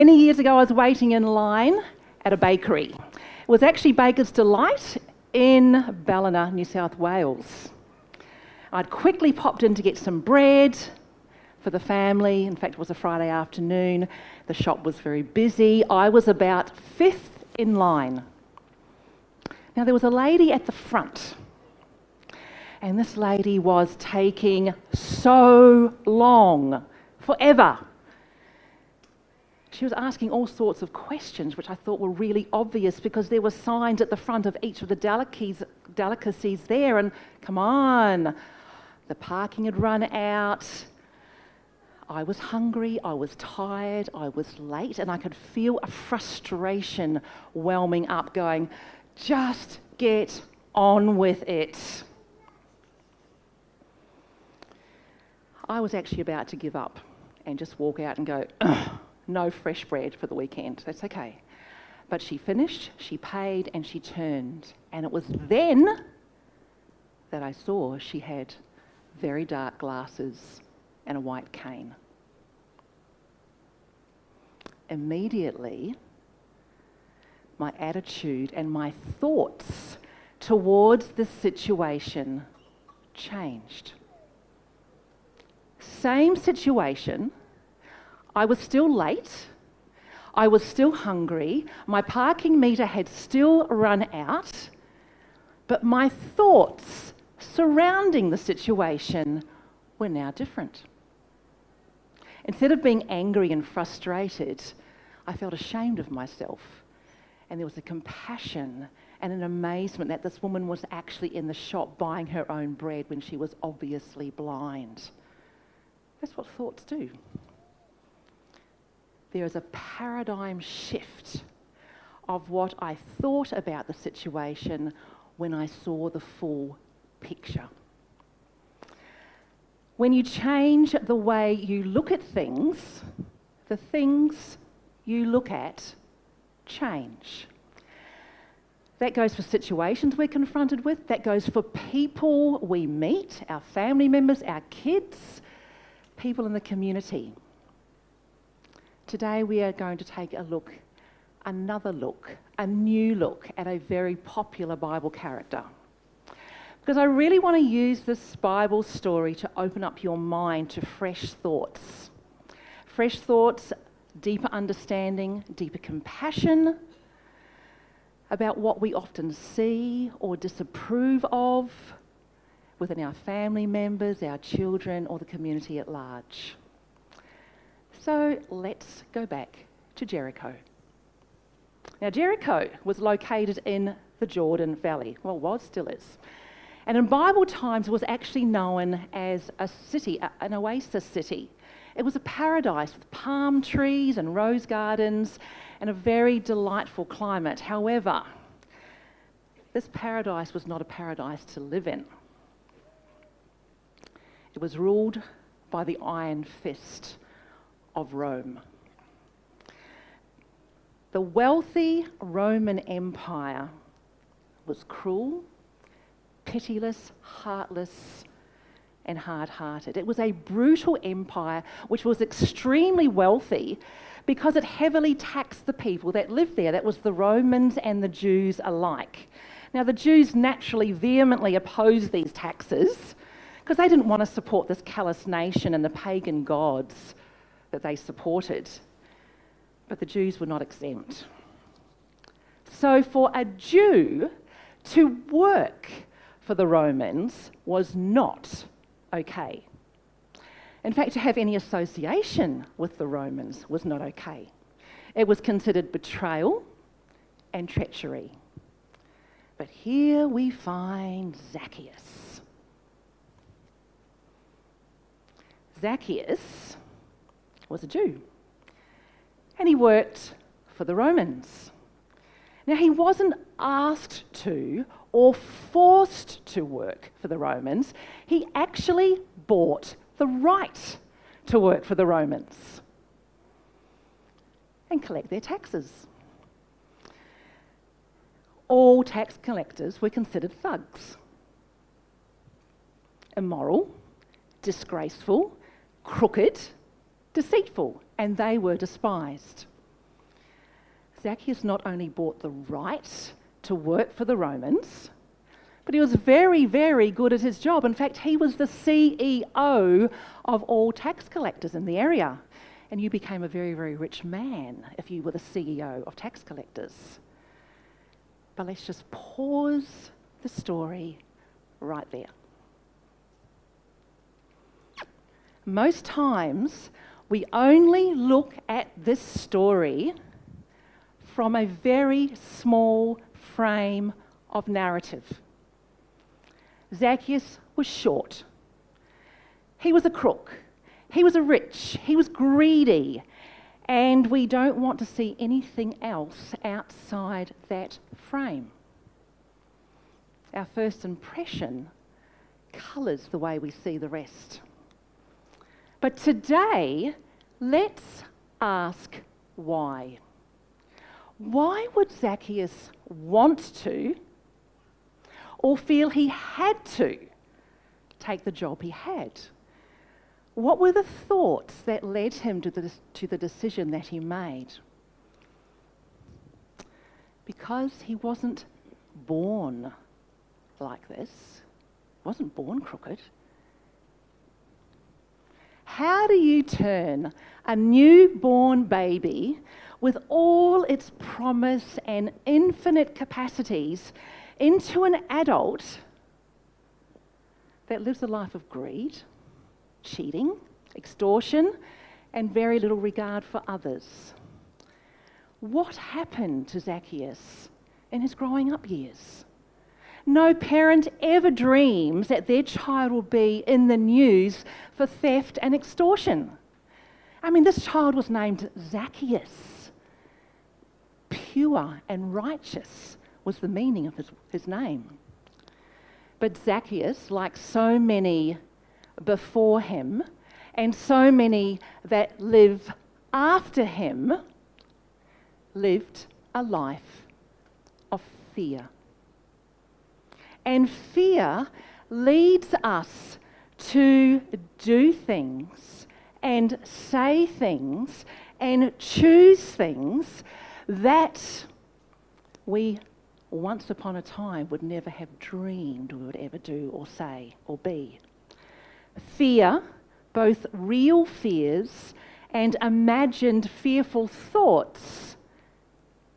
Many years ago, I was waiting in line at a bakery. It was actually Baker's Delight in Ballina, New South Wales. I'd quickly popped in to get some bread for the family. In fact, it was a Friday afternoon. The shop was very busy. I was about fifth in line. Now, there was a lady at the front, and this lady was taking so long, forever. She was asking all sorts of questions, which I thought were really obvious because there were signs at the front of each of the delicacies there, and come on, the parking had run out. I was hungry, I was tired, I was late, and I could feel a frustration whelming up going, just get on with it. I was actually about to give up and just walk out and go, ugh. No fresh bread for the weekend. That's okay. But she finished, she paid, and she turned. And it was then that I saw she had very dark glasses and a white cane. Immediately, my attitude and my thoughts towards this situation changed. Same situation. I was still late, I was still hungry, my parking meter had still run out, but my thoughts surrounding the situation were now different. Instead of being angry and frustrated, I felt ashamed of myself, and there was a compassion and an amazement that this woman was actually in the shop buying her own bread when she was obviously blind. That's what thoughts do. There is a paradigm shift of what I thought about the situation when I saw the full picture. When you change the way you look at things, the things you look at change. That goes for situations we're confronted with, that goes for people we meet, our family members, our kids, people in the community. Today we are going to take a look, another look, a new look at a very popular Bible character. Because I really want to use this Bible story to open up your mind to fresh thoughts. Fresh thoughts, deeper understanding, deeper compassion about what we often see or disapprove of within our family members, our children, or the community at large. So let's go back to Jericho. Now, Jericho was located in the Jordan Valley. Well, still is. And in Bible times, it was actually known as a city, an oasis city. It was a paradise with palm trees and rose gardens and a very delightful climate. However, this paradise was not a paradise to live in. It was ruled by the iron fist of Rome. The wealthy Roman Empire was cruel, pitiless, heartless, and hard-hearted. It was a brutal empire which was extremely wealthy because it heavily taxed the people that lived there. That was the Romans and the Jews alike. Now, the Jews naturally vehemently opposed these taxes because they didn't want to support this callous nation and the pagan gods that they supported. But the Jews were not exempt. So for a Jew to work for the Romans was not okay. In fact, to have any association with the Romans was not okay. It was considered betrayal and treachery. But here we find Zacchaeus. Zacchaeus was a Jew, and he worked for the Romans. Now, he wasn't asked to or forced to work for the Romans. He actually bought the right to work for the Romans and collect their taxes. All tax collectors were considered thugs. Immoral, disgraceful, crooked, deceitful, and they were despised. Zacchaeus not only bought the right to work for the Romans, but he was very, very good at his job. In fact, he was the CEO of all tax collectors in the area. And you became a very, very rich man if you were the CEO of tax collectors. But let's just pause the story right there. Most times, we only look at this story from a very small frame of narrative. Zacchaeus was short. He was a crook. He was a rich. He was greedy. And we don't want to see anything else outside that frame. Our first impression colours the way we see the rest. But today, let's ask why. Why would Zacchaeus want to, or feel he had to, take the job he had? What were the thoughts that led him to the decision that he made? Because he wasn't born like this, wasn't born crooked. How do you turn a newborn baby with all its promise and infinite capacities into an adult that lives a life of greed, cheating, extortion, and very little regard for others? What happened to Zacchaeus in his growing up years? No parent ever dreams that their child will be in the news for theft and extortion. I mean, this child was named Zacchaeus. Pure and righteous was the meaning of his name. But Zacchaeus, like so many before him, and so many that live after him, lived a life of fear. And fear leads us to do things and say things and choose things that we once upon a time would never have dreamed we would ever do or say or be. Fear, both real fears and imagined fearful thoughts,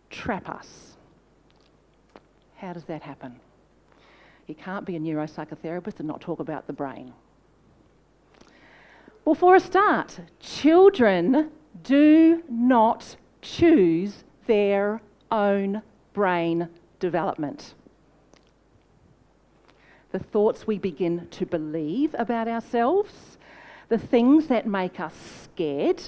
trap us. How does that happen? You can't be a neuropsychotherapist and not talk about the brain. Well, for a start, children do not choose their own brain development. The thoughts we begin to believe about ourselves, the things that make us scared,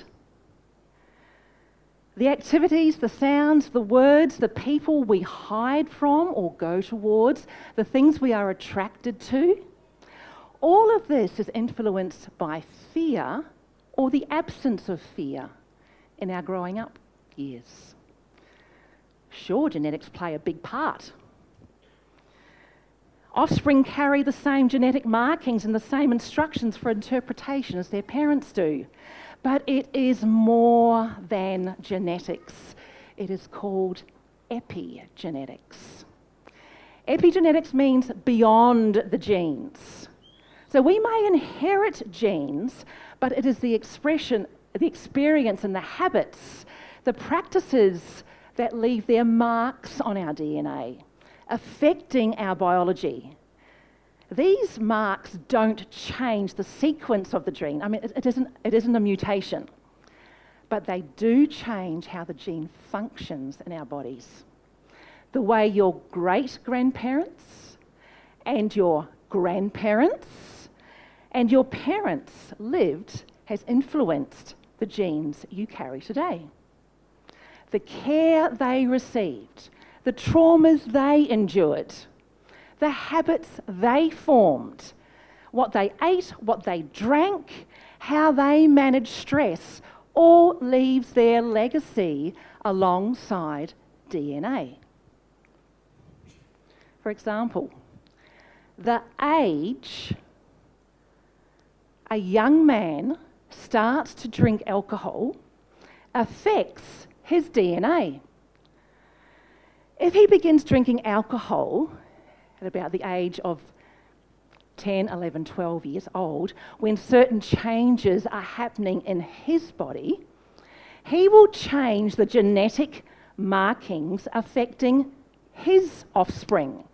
the activities, the sounds, the words, the people we hide from or go towards, the things we are attracted to, all of this is influenced by fear or the absence of fear in our growing up years. Sure, genetics play a big part. Offspring carry the same genetic markings and the same instructions for interpretation as their parents do. But it is more than genetics. It is called epigenetics. Epigenetics means beyond the genes. So we may inherit genes, but it is the expression, the experience and the habits, the practices that leave their marks on our DNA, affecting our biology. These marks don't change the sequence of the gene. I mean, it isn't a mutation, but they do change how the gene functions in our bodies. The way your great-grandparents and your grandparents and your parents lived has influenced the genes you carry today. The care they received, the traumas they endured, the habits they formed, what they ate, what they drank, how they managed stress, all leaves their legacy alongside DNA. For example, the age a young man starts to drink alcohol affects his DNA. If he begins drinking alcohol at about the age of 10, 11, 12 years old, when certain changes are happening in his body, he will change the genetic markings affecting his offspring.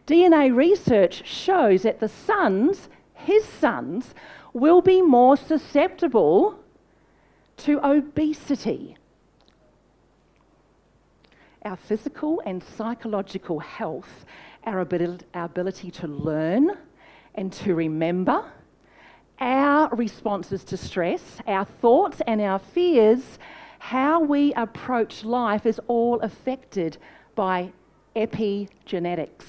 DNA research shows that his sons, will be more susceptible to obesity. Our physical and psychological health, our ability to learn and to remember, our responses to stress, our thoughts and our fears, how we approach life is all affected by epigenetics,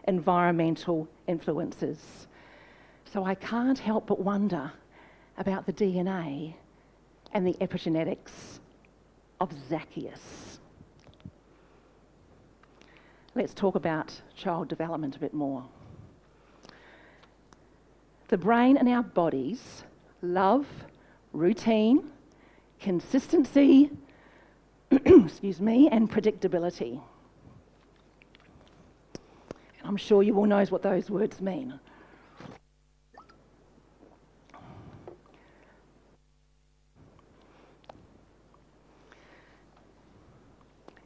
environmental influences. So I can't help but wonder about the DNA and the epigenetics of Zacchaeus. Let's talk about child development a bit more. The brain and our bodies love routine, consistency, and predictability. And I'm sure you all know what those words mean.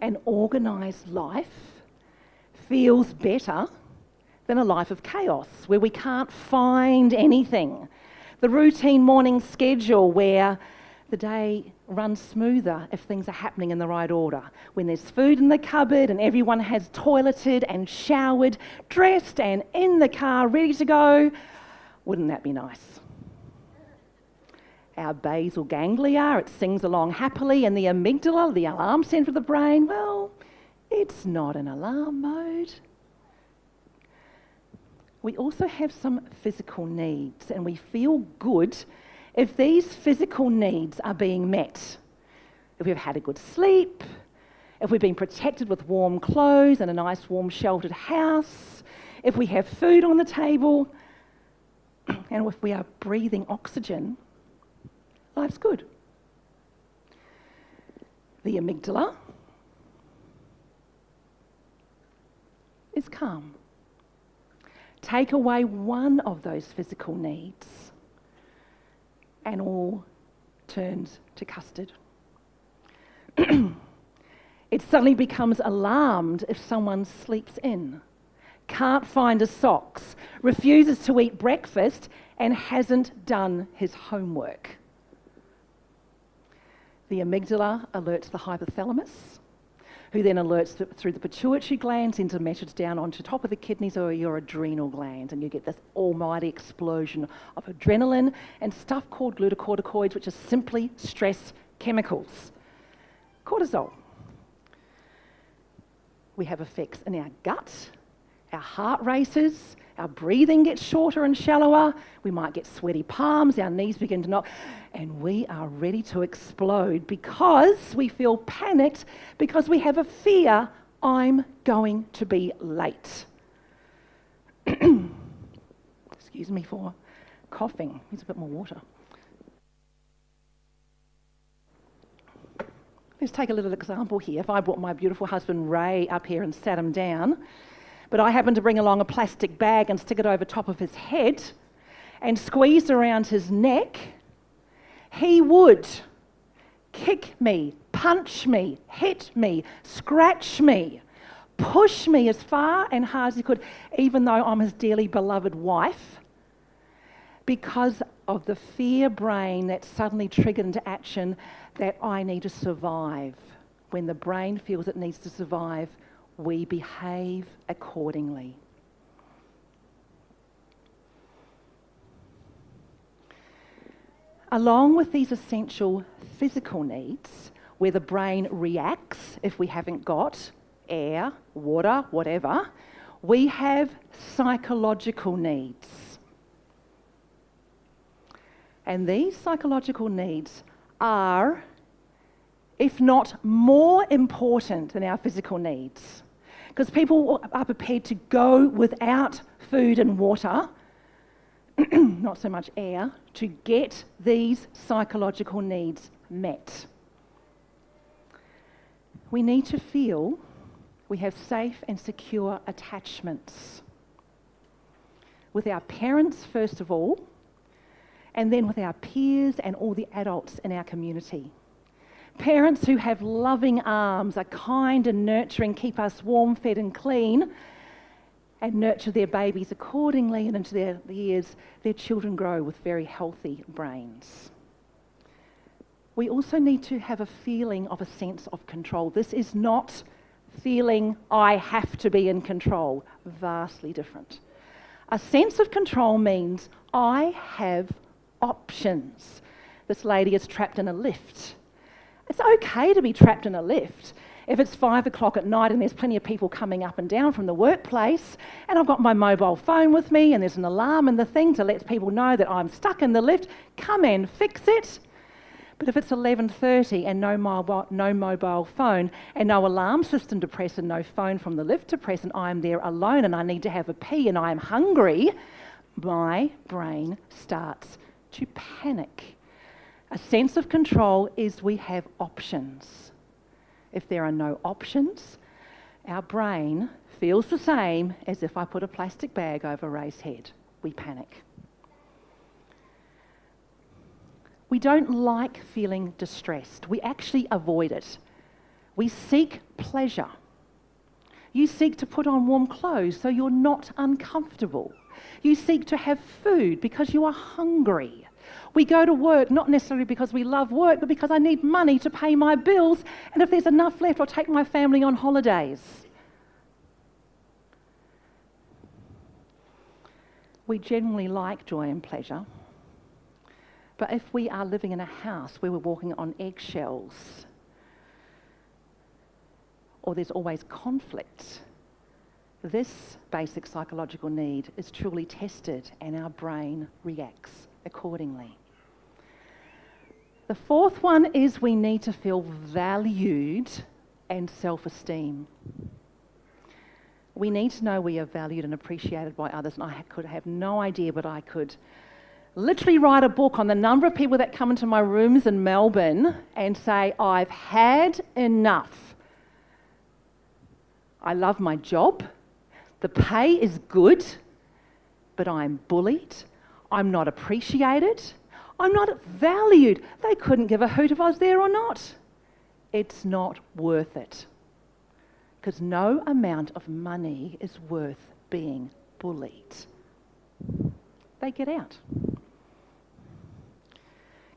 An organised life feels better than a life of chaos, where we can't find anything. The routine morning schedule where the day runs smoother if things are happening in the right order. When there's food in the cupboard and everyone has toileted and showered, dressed and in the car, ready to go, wouldn't that be nice? Our basal ganglia, it sings along happily, and the amygdala, the alarm centre of the brain, well, it's not in alarm mode. We also have some physical needs, and we feel good if these physical needs are being met. If we've had a good sleep, if we've been protected with warm clothes and a nice warm sheltered house, if we have food on the table, and if we are breathing oxygen, life's good. The amygdala is calm. Take away one of those physical needs and all turns to custard. It suddenly becomes alarmed if someone sleeps in, can't find his socks, refuses to eat breakfast and hasn't done his homework. The amygdala alerts the hypothalamus, who then alerts through the pituitary glands into message down onto top of the kidneys or your adrenal glands, and you get this almighty explosion of adrenaline and stuff called glucocorticoids, which are simply stress chemicals. Cortisol. We have effects in our gut, our heart races, our breathing gets shorter and shallower, we might get sweaty palms, our knees begin to knock, and we are ready to explode because we feel panicked because we have a fear, I'm going to be late. Excuse me for coughing. Here's a bit more water. Let's take a little example here. If I brought my beautiful husband Ray up here and sat him down, but I happened to bring along a plastic bag and stick it over top of his head and squeezed around his neck, he would kick me, punch me, hit me, scratch me, push me as far and hard as he could, even though I'm his dearly beloved wife, because of the fear brain that suddenly triggered into action that I need to survive. When the brain feels it needs to survive, we behave accordingly. Along with these essential physical needs, where the brain reacts if we haven't got air, water, whatever, we have psychological needs. And these psychological needs are, if not more important than our physical needs, because people are prepared to go without food and water, not so much air, to get these psychological needs met. We need to feel We have safe and secure attachments with our parents, first of all, and then with our peers and all the adults in our community. Parents who have loving arms, are kind and nurturing, keep us warm, fed and clean, and nurture their babies accordingly, and into their years, their children grow with very healthy brains. We also need to have a feeling of a sense of control. This is not feeling I have to be in control. Vastly different. A sense of control means I have options. This lady is trapped in a lift. It's okay to be trapped in a lift if it's 5 o'clock at night and there's plenty of people coming up and down from the workplace, and I've got my mobile phone with me and there's an alarm in the thing to let people know that I'm stuck in the lift. Come and fix it. But if it's 11:30 and no mobile phone and no alarm system to press and no phone from the lift to press, and I'm there alone and I need to have a pee and I'm hungry, my brain starts to panic. A sense of control is we have options. If there are no options, our brain feels the same as if I put a plastic bag over Ray's head. We panic. We don't like feeling distressed. We actually avoid it. We seek pleasure. You seek to put on warm clothes so you're not uncomfortable. You seek to have food because you are hungry. We go to work not necessarily because we love work, but because I need money to pay my bills, and if there's enough left, I'll take my family on holidays. We generally like joy and pleasure. But if we are living in a house where we're walking on eggshells, or there's always conflict, this basic psychological need is truly tested and our brain reacts accordingly. The fourth one is we need to feel valued and self-esteem. We need to know we are valued and appreciated by others, and I could have no idea, but I could literally write a book on the number of people that come into my rooms in Melbourne and say, I've had enough. I love my job. The pay is good, but I'm bullied. I'm not appreciated. I'm not valued. They couldn't give a hoot if I was there or not. It's not worth it. Because no amount of money is worth being bullied. They get out.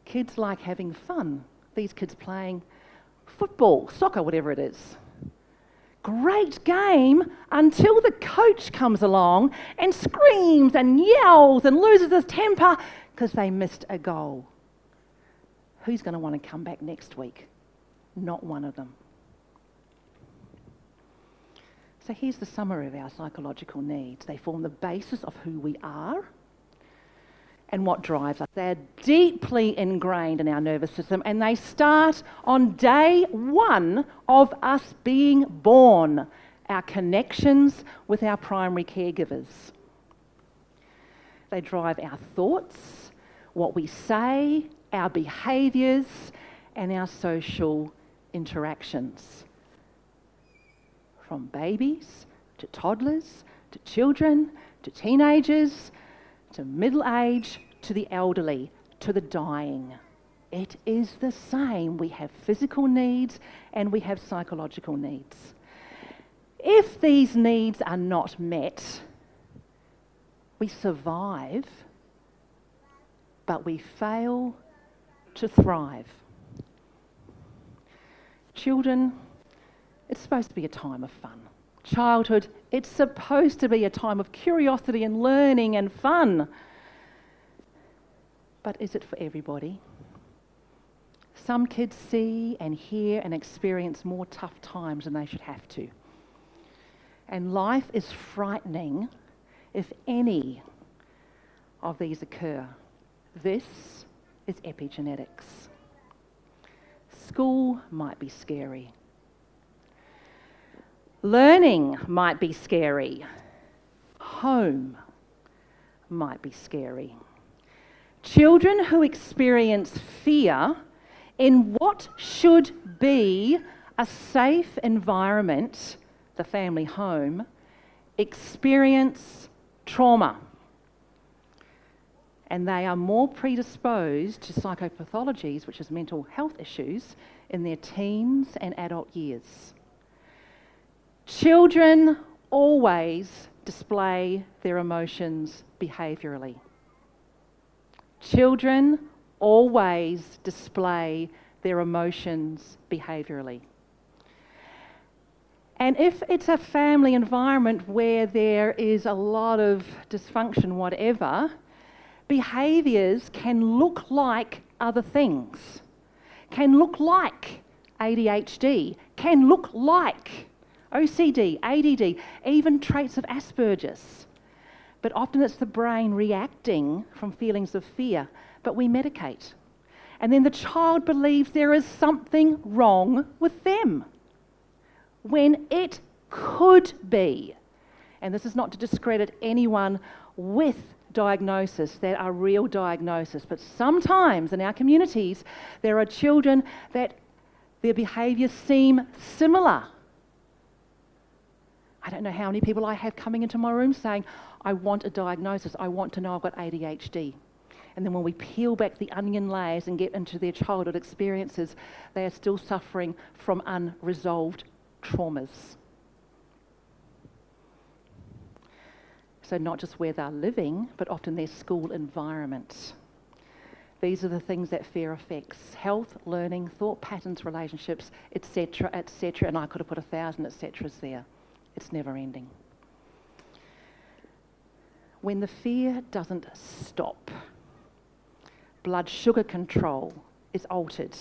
Kids like having fun. These kids playing football, soccer, whatever it is. Great game until the coach comes along and screams and yells and loses his temper because they missed a goal. Who's going to want to come back next week? Not one of them. So here's the summary of our psychological needs. They form the basis of who we are and what drives us. They're deeply ingrained in our nervous system, and they start on day one of us being born, our connections with our primary caregivers. They drive our thoughts, what we say, our behaviours, and our social interactions. From babies to toddlers to children to teenagers to middle age, to the elderly, to the dying. It is the same. We have physical needs and we have psychological needs. If these needs are not met, we survive, but we fail to thrive. Children, it's supposed to be a time of fun. Childhood, it's supposed to be a time of curiosity and learning and fun. But is it for everybody? Some kids see and hear and experience more tough times than they should have to. And life is frightening if any of these occur. This is epigenetics. School might be scary. Learning might be scary. Home might be scary. Children who experience fear in what should be a safe environment the family home, experience trauma. And they are more predisposed to psychopathologies, which is mental health issues, in their teens and adult years. Children always display their emotions behaviourally. Children always display their emotions behaviourally. And if it's a family environment where there is a lot of dysfunction, whatever, behaviours can look like other things, can look like ADHD, can look like OCD, ADD, even traits of Asperger's. But often it's the brain reacting from feelings of fear, but we medicate. And then the child believes there is something wrong with them, when it could be. And this is not to discredit anyone with diagnosis, that are real diagnosis, but sometimes in our communities there are children that their behaviours seem similar. I don't know how many people I have coming into my room saying, I want a diagnosis, I want to know I've got ADHD. And then when we peel back the onion layers and get into their childhood experiences, they are still suffering from unresolved traumas. So not just where they're living, but often their school environment. These are the things that fear affects: health, learning, thought patterns, relationships, etc., etc. And I could have put 1,000 etceteras there. It's never ending. When the fear doesn't stop, blood sugar control is altered.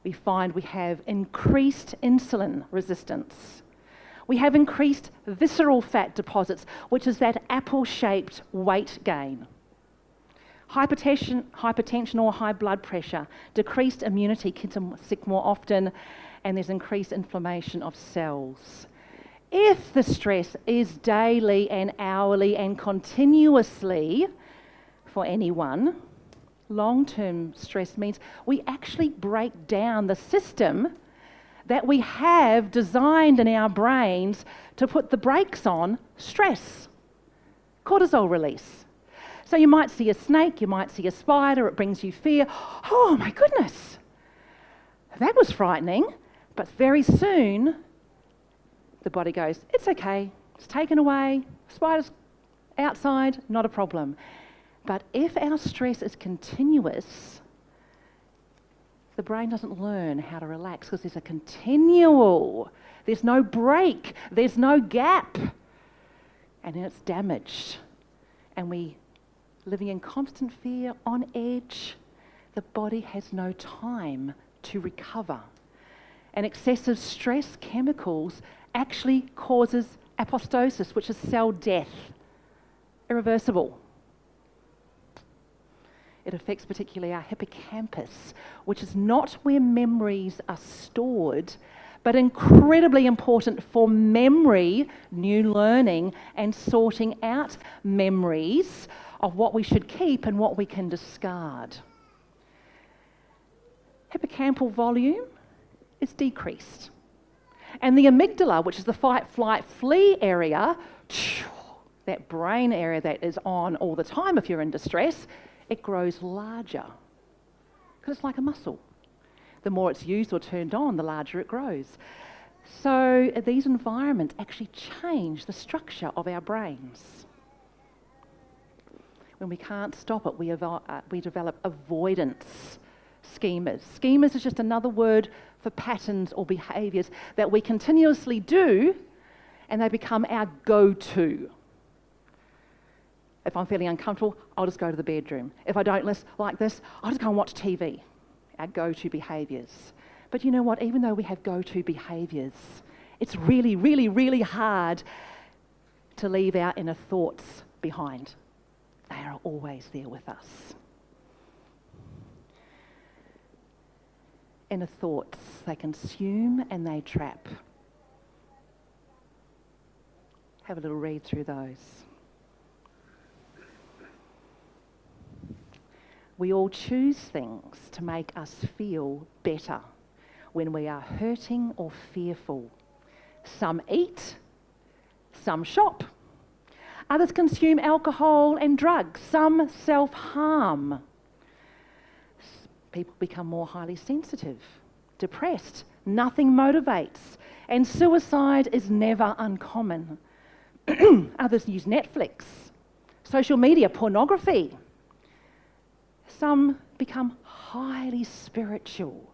We find we have increased insulin resistance. We have increased visceral fat deposits, which is that apple-shaped weight gain. Hypertension or high blood pressure, decreased immunity, kids are sick more often, and there's increased inflammation of cells. If the stress is daily and hourly and continuously for anyone, long-term stress means we actually break down the system that we have designed in our brains to put the brakes on stress, cortisol release. So you might see a snake, you might see a spider, it brings you fear. Oh my goodness, that was frightening. But very soon, the body goes, it's okay, it's taken away, spider's outside, not a problem. But if our stress is continuous, the brain doesn't learn how to relax because there's a continual, there's no break, there's no gap. And then it's damaged. And we living in constant fear, on edge, the body has no time to recover. And excessive stress chemicals actually causes apoptosis, which is cell death, irreversible. It affects particularly our hippocampus, which is not where memories are stored, but incredibly important for memory, new learning, and sorting out memories of what we should keep and what we can discard. Hippocampal volume is decreased. And the amygdala, which is the fight, flight, flee area, that brain area that is on all the time if you're in distress, it grows larger because it's like a muscle. The more it's used or turned on, the larger it grows. So these environments actually change the structure of our brains. When we can't stop it, we develop avoidance schemas. Schemas is just another word for patterns or behaviours that we continuously do, and they become our go-to. If I'm feeling uncomfortable, I'll just go to the bedroom. If I don't like this, I'll just go and watch TV. Our go-to behaviours. But you know what? Even though we have go-to behaviours, it's really, really, really hard to leave our inner thoughts behind. They are always there with us. Inner thoughts, they consume and they trap. Have a little read through those. We all choose things to make us feel better when we are hurting or fearful. Some eat, some shop. Others consume alcohol and drugs. Some self-harm. People become more highly sensitive, depressed. Nothing motivates. And suicide is never uncommon. Others use Netflix, social media, pornography. Some become highly spiritual,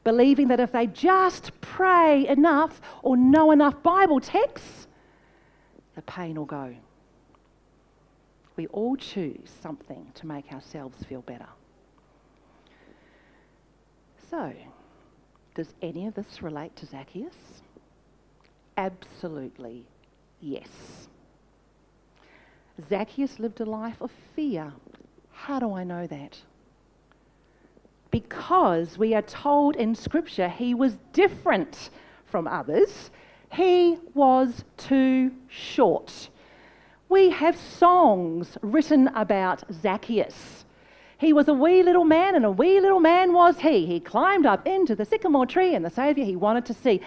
believing that if they just pray enough or know enough Bible texts, the pain will go. We all choose something to make ourselves feel better. So, does any of this relate to Zacchaeus? Absolutely yes. Zacchaeus lived a life of fear. How do I know that? Because we are told in Scripture he was different from others. He was too short. We have songs written about Zacchaeus. He was a wee little man, and a wee little man was he. He climbed up into the sycamore tree and the Saviour he wanted to see.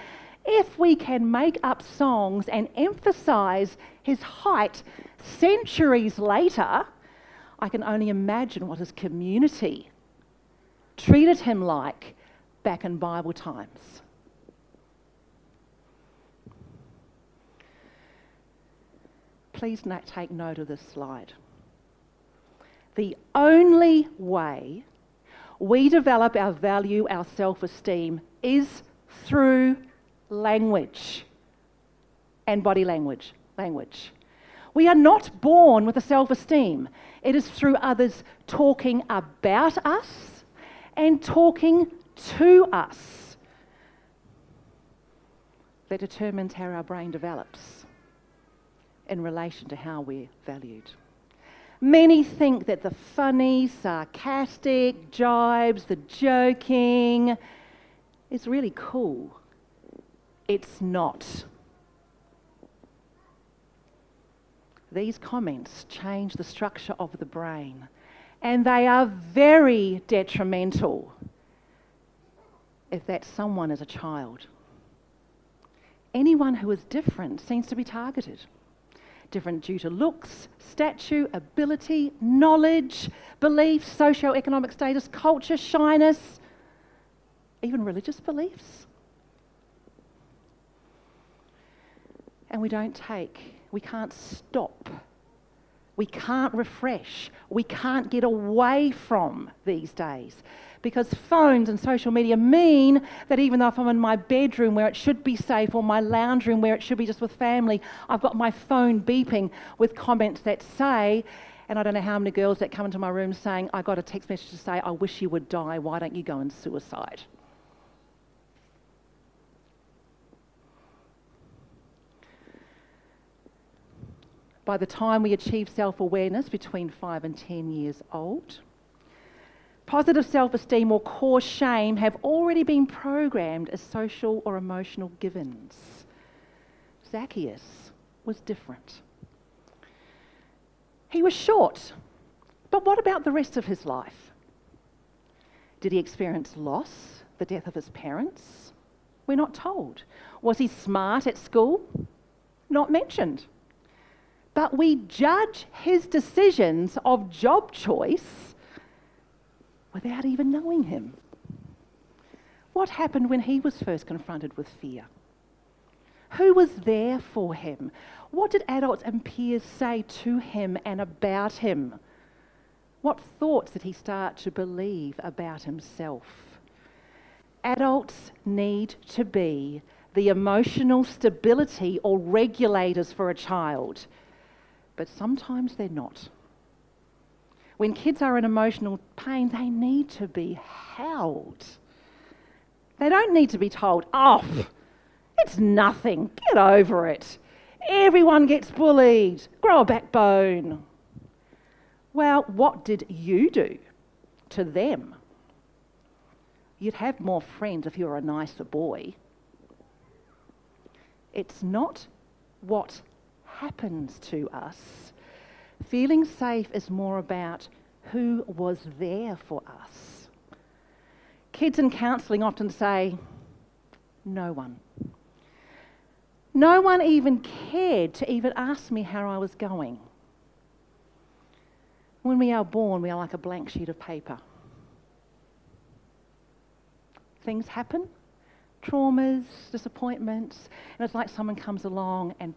If we can make up songs and emphasise his height centuries later, I can only imagine what his community treated him like back in Bible times. Please take note of this slide. The only way we develop our value, our self-esteem, is through language and body language. We are not born with a self-esteem. It is through others talking about us and talking to us that determines how our brain develops in relation to how we're valued. Many think that the funny, sarcastic jibes, the joking is really cool. It's not. These comments change the structure of the brain, and they are very detrimental if that someone is a child. Anyone who is different seems to be targeted. Different due to looks, stature, ability, knowledge, beliefs, socio-economic status, culture, shyness, even religious beliefs. And we can't stop. We can't refresh. We can't get away from these days. Because phones and social media mean that even though if I'm in my bedroom where it should be safe, or my lounge room where it should be just with family, I've got my phone beeping with comments that say, and I don't know how many girls that come into my room saying, I got a text message to say, I wish you would die, why don't you go and suicide? By the time we achieve self-awareness between 5 and 10 years old, positive self-esteem or core shame have already been programmed as social or emotional givens. Zacchaeus was different. He was short, but what about the rest of his life? Did he experience loss, the death of his parents? We're not told. Was he smart at school? Not mentioned. But we judge his decisions of job choice without even knowing him. What happened when he was first confronted with fear? Who was there for him? What did adults and peers say to him and about him? What thoughts did he start to believe about himself? Adults need to be the emotional stability or regulators for a child, but sometimes they're not. When kids are in emotional pain, they need to be held. They don't need to be told, oh, it's nothing, get over it. Everyone gets bullied, grow a backbone. Well, what did you do to them? You'd have more friends if you were a nicer boy. It's not what happens to us. Feeling safe is more about who was there for us. Kids in counselling often say, no one. No one even cared to even ask me how I was going. When we are born, we are like a blank sheet of paper. Things happen, traumas, disappointments, and it's like someone comes along and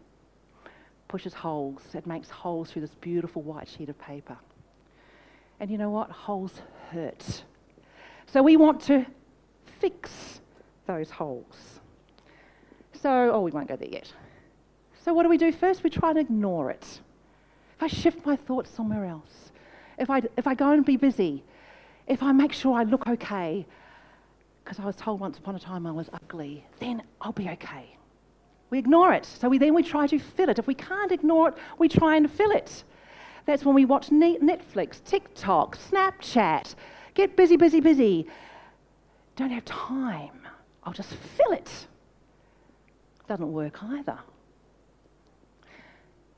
pushes holes. It makes holes through this beautiful white sheet of paper. And you know what? Holes hurt. So we want to fix those holes. We won't go there yet. So what do we do first? We try to ignore it. If I shift my thoughts somewhere else, if I go and be busy, if I make sure I look okay, because I was told once upon a time I was ugly, then I'll be okay. We ignore it. So we try to fill it. If we can't ignore it, we try and fill it. That's when we watch Netflix, TikTok, Snapchat, get busy. Don't have time. I'll just fill it. Doesn't work either.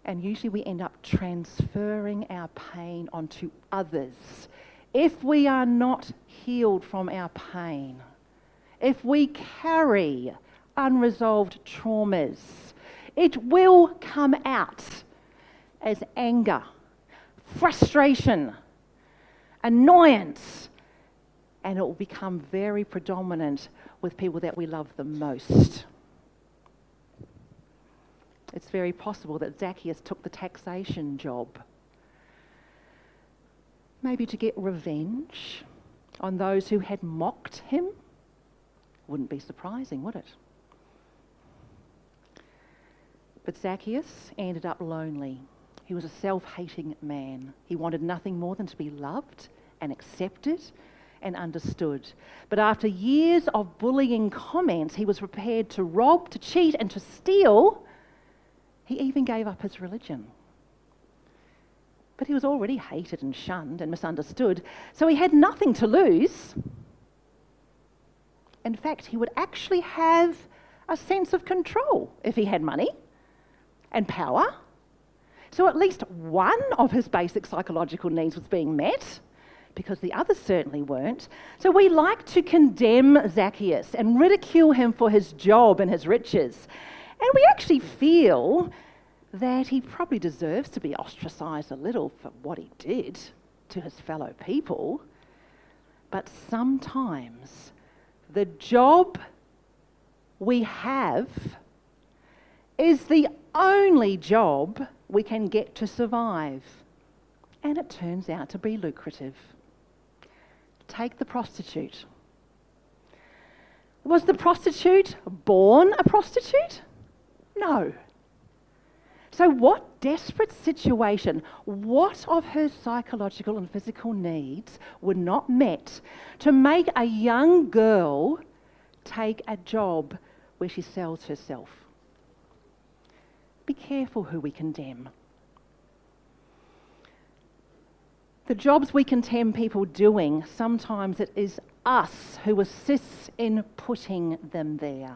And usually we end up transferring our pain onto others. If we are not healed from our pain, if we carry unresolved traumas, it will come out as anger, frustration, annoyance, and it will become very predominant with people that we love the most. It's very possible that Zacchaeus took the taxation job, maybe to get revenge on those who had mocked him. Wouldn't be surprising, would it? But Zacchaeus ended up lonely. He was a self-hating man. He wanted nothing more than to be loved and accepted and understood. But after years of bullying comments, he was prepared to rob, to cheat, and to steal. He even gave up his religion. But he was already hated and shunned and misunderstood, so he had nothing to lose. In fact, he would actually have a sense of control if he had money and power. So at least one of his basic psychological needs was being met, because the others certainly weren't. So we like to condemn Zacchaeus and ridicule him for his job and his riches. And we actually feel that he probably deserves to be ostracised a little for what he did to his fellow people. But sometimes the job we have is the only job we can get to survive. And it turns out to be lucrative. Take the prostitute. Was the prostitute born a prostitute? No. So what desperate situation, what of her psychological and physical needs were not met to make a young girl take a job where she sells herself? Be careful who we condemn. The jobs we condemn people doing, sometimes it is us who assists in putting them there.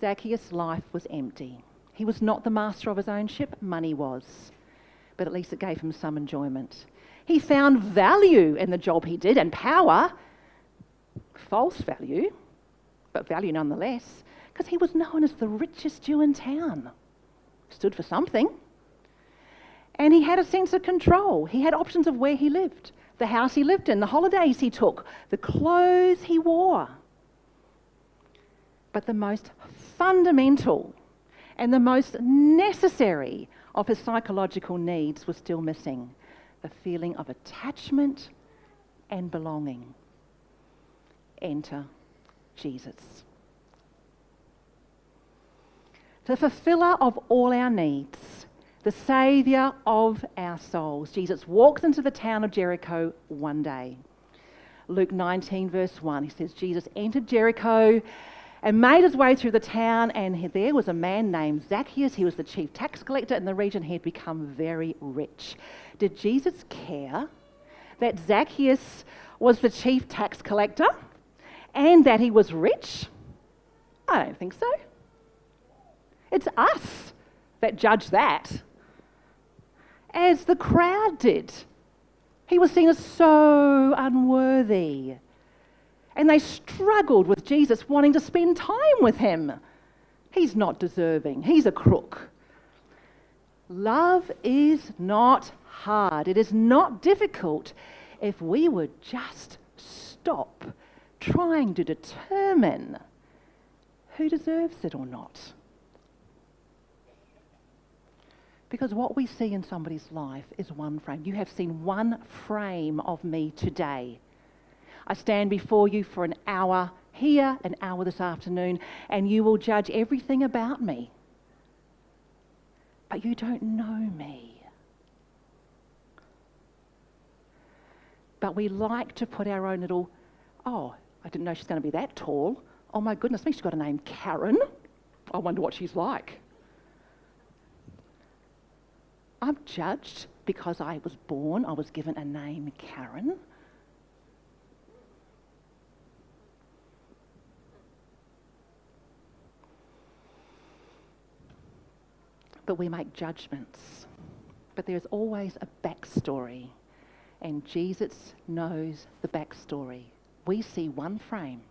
Zacchaeus' life was empty. He was not the master of his own ship, money was. But at least it gave him some enjoyment. He found value in the job he did, and power, false value, but value nonetheless, because he was known as the richest Jew in town. Stood for something. And he had a sense of control. He had options of where he lived, the house he lived in, the holidays he took, the clothes he wore. But the most fundamental and the most necessary of his psychological needs was still missing: the feeling of attachment and belonging. Enter Jesus. The fulfiller of all our needs, the saviour of our souls. Jesus walks into the town of Jericho one day. Luke 19 verse 1, he says, Jesus entered Jericho and made his way through the town, and there was a man named Zacchaeus. He was the chief tax collector in the region. He had become very rich. Did Jesus care that Zacchaeus was the chief tax collector and that he was rich? I don't think so. It's us that judge that, as the crowd did. He was seen as so unworthy. And they struggled with Jesus wanting to spend time with him. He's not deserving. He's a crook. Love is not hard. It is not difficult if we would just stop trying to determine who deserves it or not. Because what we see in somebody's life is one frame. You have seen one frame of me today. I stand before you for an hour here, an hour this afternoon, and you will judge everything about me. But you don't know me. But we like to put our own little, oh, I didn't know she's going to be that tall. Oh my goodness me, she's got a name Karen. I wonder what she's like. I'm judged because I was given a name Karen. But we make judgments. But there's always a backstory, and Jesus knows the backstory. We see one frame.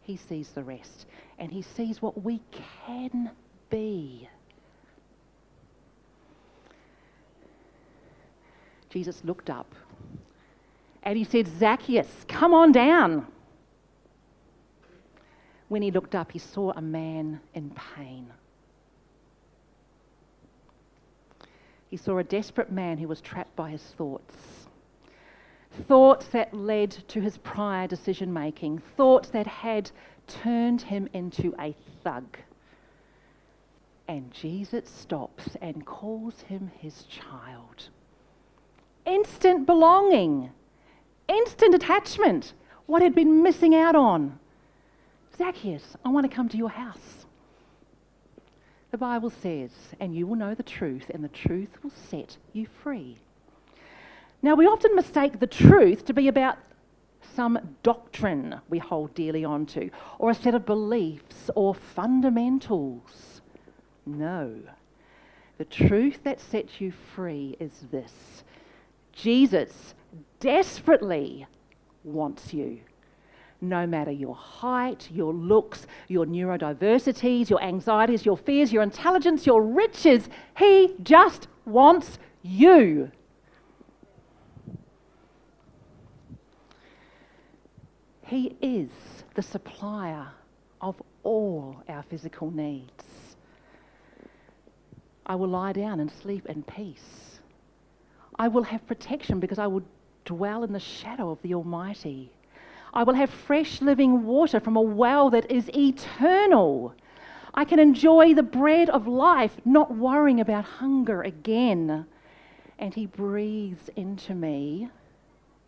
He sees the rest, and he sees what we can be. Jesus looked up and he said, Zacchaeus, come on down. When he looked up, he saw a man in pain. He saw a desperate man who was trapped by his thoughts. Thoughts that led to his prior decision-making. Thoughts that had turned him into a thug. And Jesus stops and calls him his child. Instant belonging. Instant attachment. What had been missing out on. Zacchaeus, I want to come to your house. The Bible says, and you will know the truth, and the truth will set you free. Now, we often mistake the truth to be about some doctrine we hold dearly onto, or a set of beliefs or fundamentals. No. The truth that sets you free is this. Jesus desperately wants you. No matter your height, your looks, your neurodiversities, your anxieties, your fears, your intelligence, your riches, he just wants you. He is the supplier of all our physical needs. I will lie down and sleep in peace. I will have protection because I will dwell in the shadow of the Almighty. I will have fresh living water from a well that is eternal. I can enjoy the bread of life, not worrying about hunger again. And he breathes into me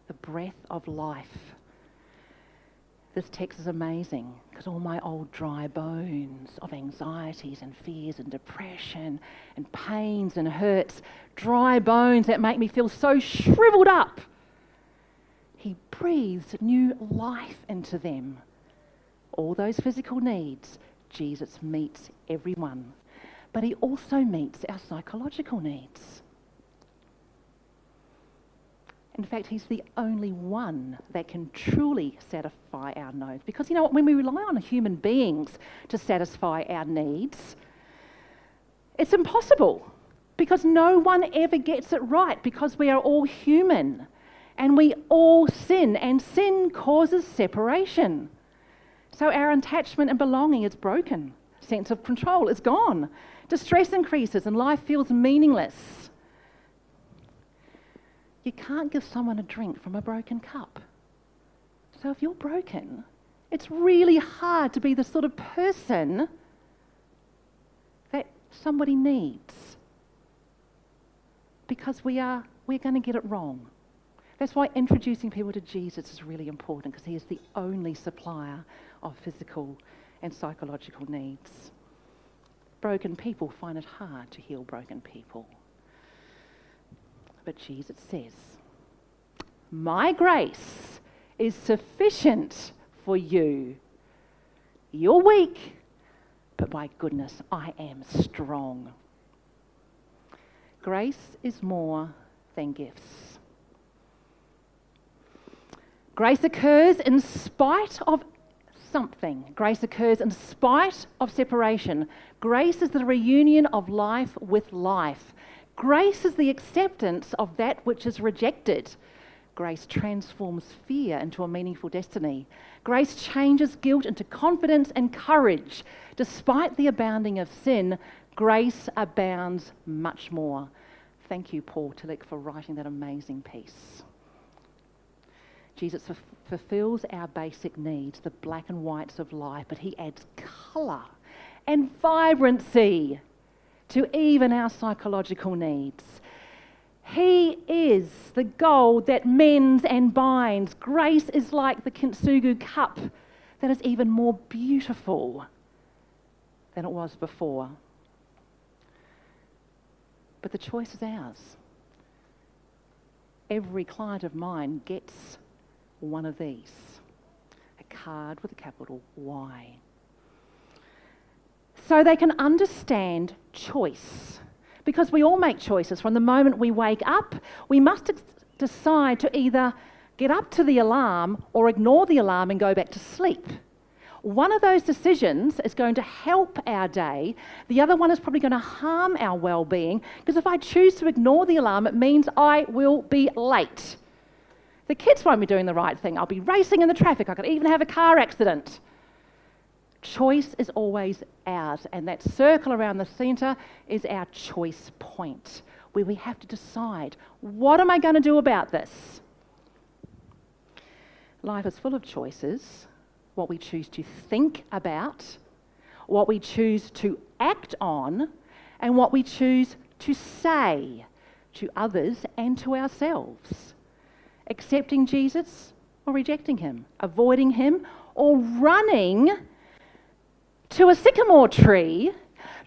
the breath of life. This text is amazing because all my old dry bones of anxieties and fears and depression and pains and hurts, dry bones that make me feel so shriveled up, he breathes new life into them. All those physical needs, Jesus meets every one. But he also meets our psychological needs. In fact, he's the only one that can truly satisfy our needs. Because you know what, when we rely on human beings to satisfy our needs, it's impossible. Because no one ever gets it right, because we are all human. And we all sin, and sin causes separation. So our attachment and belonging is broken. Sense of control is gone. Distress increases and life feels meaningless. You can't give someone a drink from a broken cup. So if you're broken, it's really hard to be the sort of person that somebody needs. Because we're going to get it wrong. That's why introducing people to Jesus is really important, because he is the only supplier of physical and psychological needs. Broken people find it hard to heal broken people. But Jesus says, my grace is sufficient for you. You're weak, but my goodness, I am strong. Grace is more than gifts. Grace occurs in spite of something. Grace occurs in spite of separation. Grace is the reunion of life with life. Grace is the acceptance of that which is rejected. Grace transforms fear into a meaningful destiny. Grace changes guilt into confidence and courage. Despite the abounding of sin, grace abounds much more. Thank you, Paul Tillich, for writing that amazing piece. Jesus fulfills our basic needs, the black and whites of life, but he adds colour and vibrancy to even our psychological needs. He is the gold that mends and binds. Grace is like the kintsugi cup that is even more beautiful than it was before. But the choice is ours. Every client of mine gets one of these, a card with a capital Y. So they can understand choice. Because we all make choices. From the moment we wake up, we must decide to either get up to the alarm or ignore the alarm and go back to sleep. One of those decisions is going to help our day. The other one is probably going to harm our well-being, because if I choose to ignore the alarm, it means I will be late. The kids won't be doing the right thing. I'll be racing in the traffic. I could even have a car accident. Choice is always ours, and that circle around the centre is our choice point, where we have to decide, what am I going to do about this? Life is full of choices. What we choose to think about, what we choose to act on, and what we choose to say to others and to ourselves. Accepting Jesus or rejecting him, avoiding him or running to a sycamore tree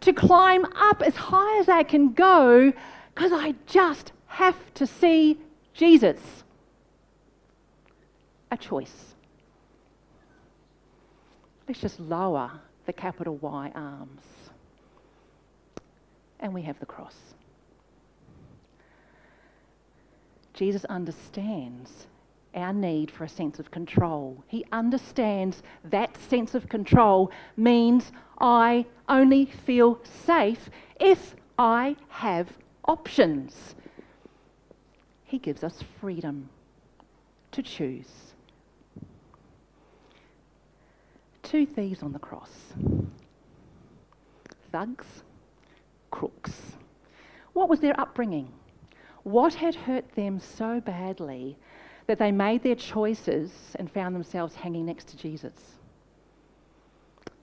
to climb up as high as I can go because I just have to see Jesus. A choice. Let's just lower the capital Y arms. And we have the cross. Jesus understands our need for a sense of control. He understands that sense of control means I only feel safe if I have options. He gives us freedom to choose. 2 thieves on the cross. Thugs, crooks. What was their upbringing? What had hurt them so badly that they made their choices and found themselves hanging next to Jesus?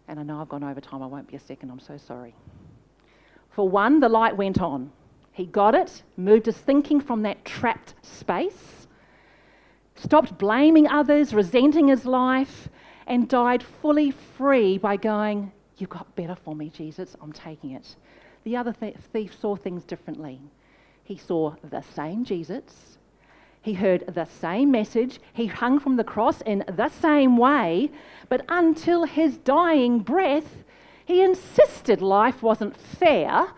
And I know I've gone over time, I won't be a second, I'm so sorry. For one, the light went on. He got it, moved his thinking from that trapped space, stopped blaming others, resenting his life, and died fully free by going, "You've got better for me, Jesus, I'm taking it." The other thief saw things differently. He saw the same Jesus. He heard the same message. He hung from the cross in the same way. But until his dying breath, he insisted life wasn't fair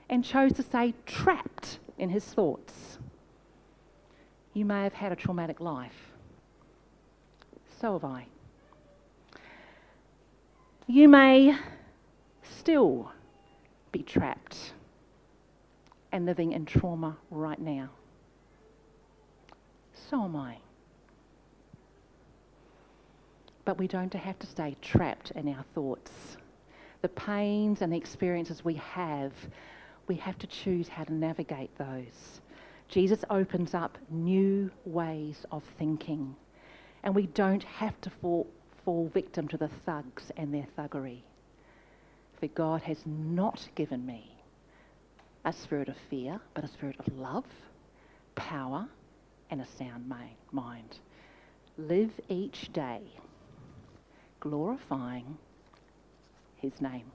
and chose to stay trapped in his thoughts. You may have had a traumatic life. So have I. You may still be trapped and living in trauma right now. So am I. But we don't have to stay trapped in our thoughts. The pains and the experiences we have to choose how to navigate those. Jesus opens up new ways of thinking, and we don't have to fall victim to the thugs and their thuggery. For God has not given me a spirit of fear, but a spirit of love, power, and a sound mind. Live each day glorifying his name.